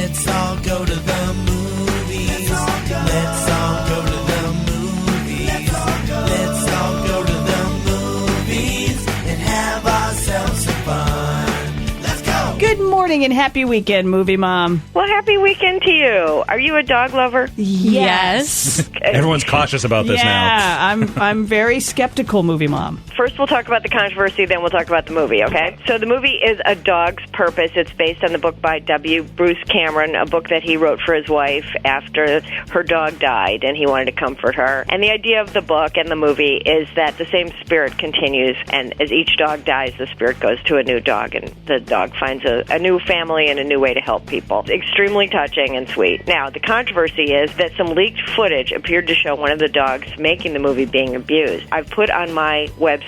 Let's all go to the movies. Let's all go to the movies. Let's all go to the movies and have ourselves some fun. Let's go. Good morning and happy weekend, Movie Mom. Well, happy weekend to you. Are you a dog lover? Yes. Everyone's cautious about this now. Yeah, I'm very skeptical, Movie Mom. First, we'll talk about the controversy, then we'll talk about the movie, okay? So the movie is A Dog's Purpose. It's based on the book by W. Bruce Cameron, a book that he wrote for his wife after her dog died, and he wanted to comfort her. And the idea of the book and the movie is that the same spirit continues, and as each dog dies, the spirit goes to a new dog, and the dog finds a new family and a new way to help people. It's extremely touching and sweet. Now, the controversy is that some leaked footage appeared to show one of the dogs making the movie being abused. I've put on my website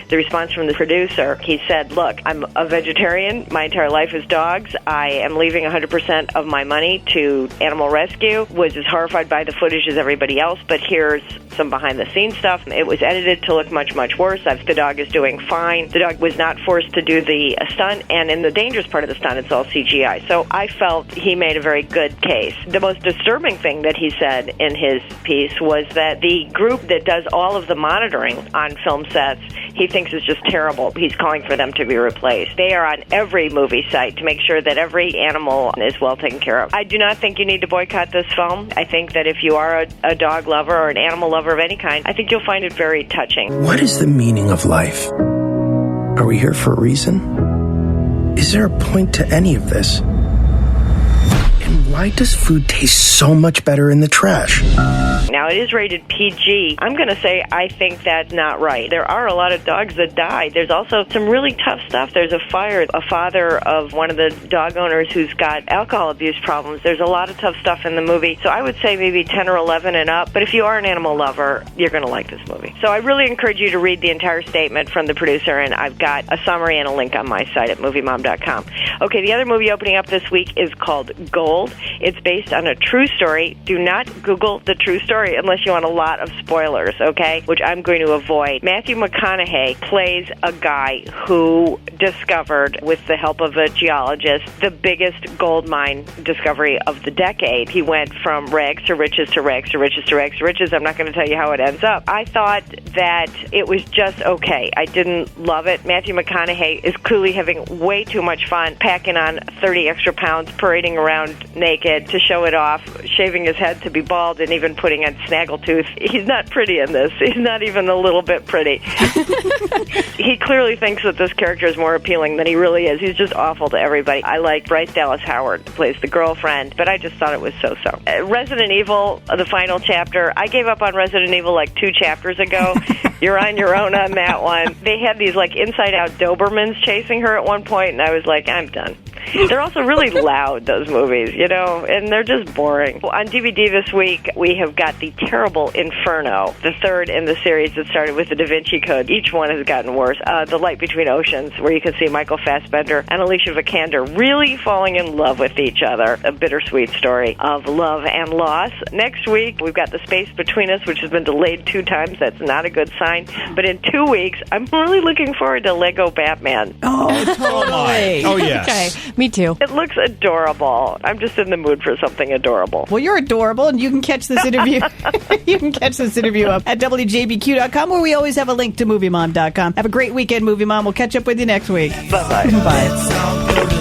the response from the producer. He said, look, I'm a vegetarian. My entire life is dogs. I am leaving 100% of my money to animal rescue. Was as horrified by the footage as everybody else, but here's some behind-the-scenes stuff. It was edited to look much, much worse. The dog is doing fine. The dog was not forced to do the stunt, and in the dangerous part of the stunt, it's all CGI. So I felt he made a very good case. The most disturbing thing that he said in his piece was that the group that does all of the monitoring on film sets, he thinks is just terrible. He's calling for them to be replaced. They are on every movie site to make sure that every animal is well taken care of. I do not think you need to boycott this film. I think that if you are a dog lover or an animal lover of any kind, I think you'll find it very touching. What is the meaning of life? Are we here for a reason? Is there a point to any of this? And why does food taste so much better in the trash? Now, it is rated PG. I'm going to say I think that's not right. There are a lot of dogs that die. There's also some really tough stuff. There's a father of one of the dog owners who's got alcohol abuse problems. There's a lot of tough stuff in the movie. So I would say maybe 10 or 11 and up. But if you are an animal lover, you're going to like this movie. So I really encourage you to read the entire statement from the producer, and I've got a summary and a link on my site at moviemom.com. Okay, the other movie opening up this week is called Gold. It's based on a true story. Do not Google the true story unless you want a lot of spoilers, okay, which I'm going to avoid. Matthew McConaughey plays a guy who discovered, with the help of a geologist, the biggest gold mine discovery of the decade. He went from rags to riches to rags to riches to rags to riches. I'm not going to tell you how it ends up. I thought that it was just okay. I didn't love it. Matthew McConaughey is clearly having way too much fun, packing on 30 extra pounds, parading around naked to show it off, shaving his head to be bald, and even putting on snaggletooth. He's not pretty in this. He's not even a little bit pretty. He clearly thinks that this character is more appealing than he really is. He's just awful to everybody. I like Bryce Dallas Howard, who plays the girlfriend, but I just thought it was so-so. Resident Evil, the final chapter, I gave up on Resident Evil like 2 chapters ago. You're on your own on that one. They had these like inside-out Dobermans chasing her at one point, and I was like, I'm done. They're also really loud, those movies, you know, and they're just boring. On DVD this week, we have got the terrible Inferno, the third in the series that started with the Da Vinci Code. Each one has gotten worse. The Light Between Oceans, where you can see Michael Fassbender and Alicia Vikander really falling in love with each other. A bittersweet story of love and loss. Next week, we've got The Space Between Us, which has been delayed 2 times. That's not a good sign. But in 2 weeks, I'm really looking forward to Lego Batman. Oh, totally. Oh, yes. Okay, me too. It looks adorable. I'm just in the mood for something adorable. Well, you're adorable, and you can catch this interview. You can catch this interview up at WJBQ.com, where we always have a link to MovieMom.com. Have a great weekend, Movie Mom. We'll catch up with you next week. Bye-bye. Bye. Let's all go to